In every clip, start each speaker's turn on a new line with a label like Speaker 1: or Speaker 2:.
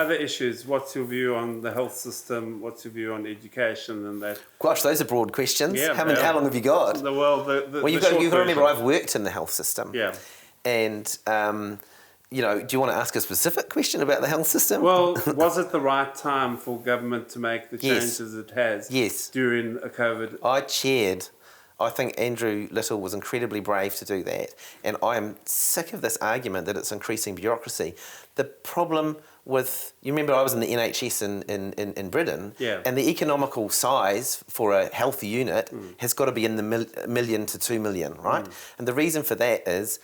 Speaker 1: Other issues, what's your view on the health system? What's your view on education and that?
Speaker 2: Gosh, those are broad questions.
Speaker 1: Yeah,
Speaker 2: How long have you got?
Speaker 1: Well,
Speaker 2: You've got to remember, I've worked in the health system.
Speaker 1: Yeah.
Speaker 2: And, do you want to ask a specific question about the health system?
Speaker 1: Well, was it the right time for government to make the changes it has during a COVID?
Speaker 2: I think Andrew Little was incredibly brave to do that. And I am sick of this argument that it's increasing bureaucracy. The problem with, you remember I was in the NHS in Britain, and the economical size for a health unit has got to be in the million to 2 million, right? And the reason for that is,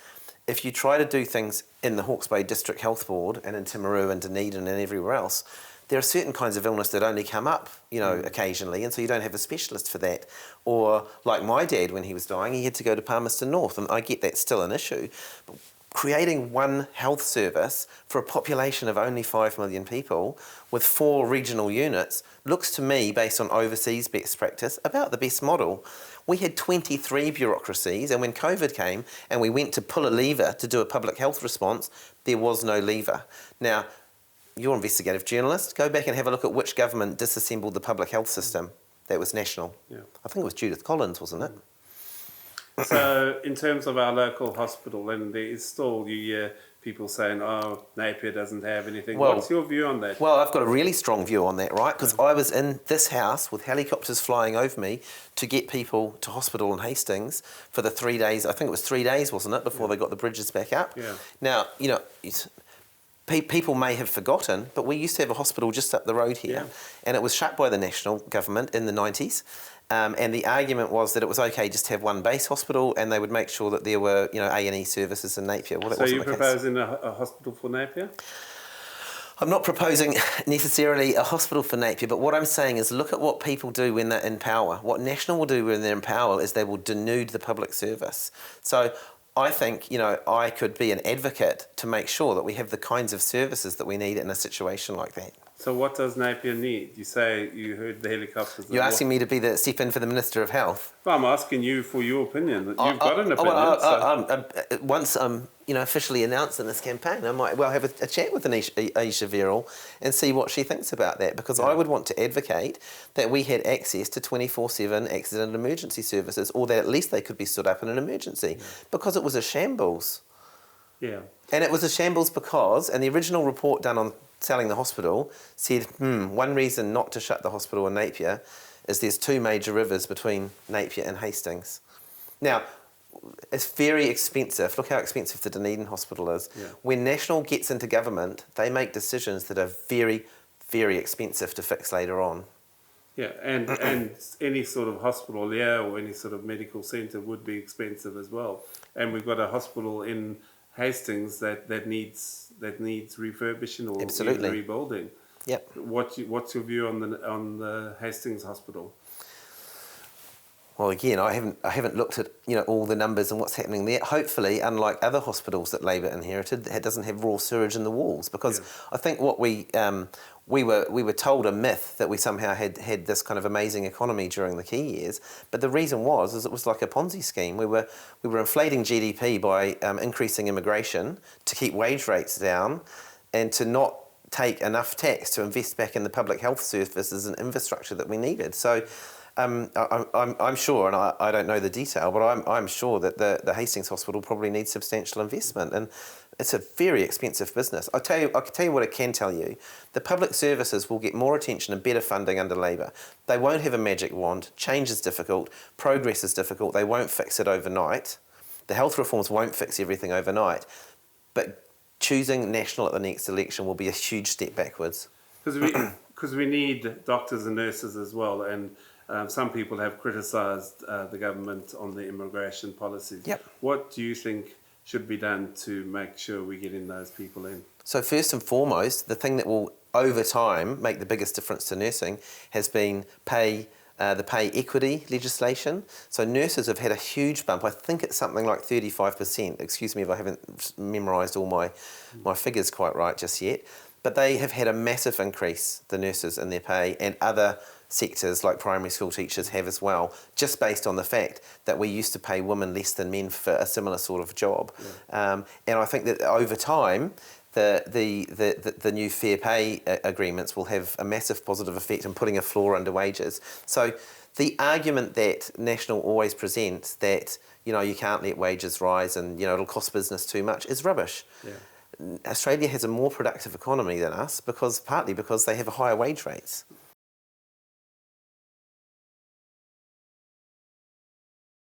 Speaker 2: if you try to do things in the Hawke's Bay District Health Board and in Timaru and Dunedin and everywhere else, there are certain kinds of illness that only come up, occasionally, and so you don't have a specialist for that. Or like my dad, when he was dying, he had to go to Palmerston North, and I get that's still an issue. But creating one health service for a population of only 5 million people with 4 regional units looks to me, based on overseas best practice, about the best model. We had 23 bureaucracies, and when COVID came and we went to pull a lever to do a public health response, there was no lever. Now, you're an investigative journalist. Go back and have a look at which government disassembled the public health system. That was national. Yeah. I think it was Judith Collins, wasn't it?
Speaker 1: So, in terms of our local hospital, and there is still, you hear people saying, oh, Napier doesn't have anything. Well, what's your view on that?
Speaker 2: Well, I've got a really strong view on that, right? Because I was in this house with helicopters flying over me to get people to hospital in Hastings for the 3 days. I think it was 3 days, wasn't it, before they got the bridges back up?
Speaker 1: Yeah.
Speaker 2: Now, people may have forgotten, but we used to have a hospital just up the road here, and it was shut by the national government in the 90s. And the argument was that it was okay just to have one base hospital, and they would make sure that there were, A&E services in Napier. Well,
Speaker 1: so you're proposing a hospital for Napier?
Speaker 2: I'm not proposing necessarily a hospital for Napier, but what I'm saying is look at what people do when they're in power. What National will do when they're in power is they will denude the public service. So I think, I could be an advocate to make sure that we have the kinds of services that we need in a situation like that.
Speaker 1: So what does Napier need? You say you heard the helicopters.
Speaker 2: You're asking me to step in for the Minister of Health?
Speaker 1: Well, I'm asking you for your opinion. You've got an opinion.
Speaker 2: Once I'm officially announced in this campaign, I might well have a chat with Aisha Verrill and see what she thinks about that, because I would want to advocate that we had access to 24/7 accident and emergency services, or that at least they could be stood up in an emergency, because it was a shambles.
Speaker 1: Yeah.
Speaker 2: And it was a shambles because, and the original report done on selling the hospital said, one reason not to shut the hospital in Napier is there's 2 major rivers between Napier and Hastings. Now, it's very expensive. Look how expensive the Dunedin hospital is. Yeah. When National gets into government, they make decisions that are very, very expensive to fix later on.
Speaker 1: Yeah, and any sort of hospital there or any sort of medical centre would be expensive as well. And we've got a hospital in Hastings that needs refurbishing or even rebuilding.
Speaker 2: Yep.
Speaker 1: What's your view on the Hastings hospital?
Speaker 2: Well, again, I haven't looked at all the numbers and what's happening there. Hopefully, unlike other hospitals that Labor inherited, it doesn't have raw sewage in the walls. Because I think what we were told a myth that we somehow had this kind of amazing economy during the key years. But the reason is it was like a Ponzi scheme. We were inflating GDP by increasing immigration to keep wage rates down, and to not take enough tax to invest back in the public health services and infrastructure that we needed. So. I'm sure, and I don't know the detail, but I'm sure that the Hastings Hospital probably needs substantial investment, and it's a very expensive business. I can tell you what I can tell you: the public services will get more attention and better funding under Labor. They won't have a magic wand. Change is difficult. Progress is difficult. They won't fix it overnight. The health reforms won't fix everything overnight, but choosing National at the next election will be a huge step backwards.
Speaker 1: Because we need doctors and nurses as well, and. Some people have criticised the government on the immigration policies.
Speaker 2: Yep.
Speaker 1: What do you think should be done to make sure we get in those people in?
Speaker 2: So first and foremost, the thing that will, over time, make the biggest difference to nursing has been the pay equity legislation. So nurses have had a huge bump. I think it's something like 35%. Excuse me if I haven't memorised all my figures quite right just yet. But they have had a massive increase, the nurses, in their pay, and other sectors like primary school teachers have as well, just based on the fact that we used to pay women less than men for a similar sort of job. And I think that over time, the new fair pay agreements will have a massive positive effect in putting a floor under wages. So the argument that National always presents that, you know, you can't let wages rise and, you know, it'll cost business too much is rubbish.
Speaker 1: Yeah.
Speaker 2: Australia has a more productive economy than us partly because they have higher wage rates.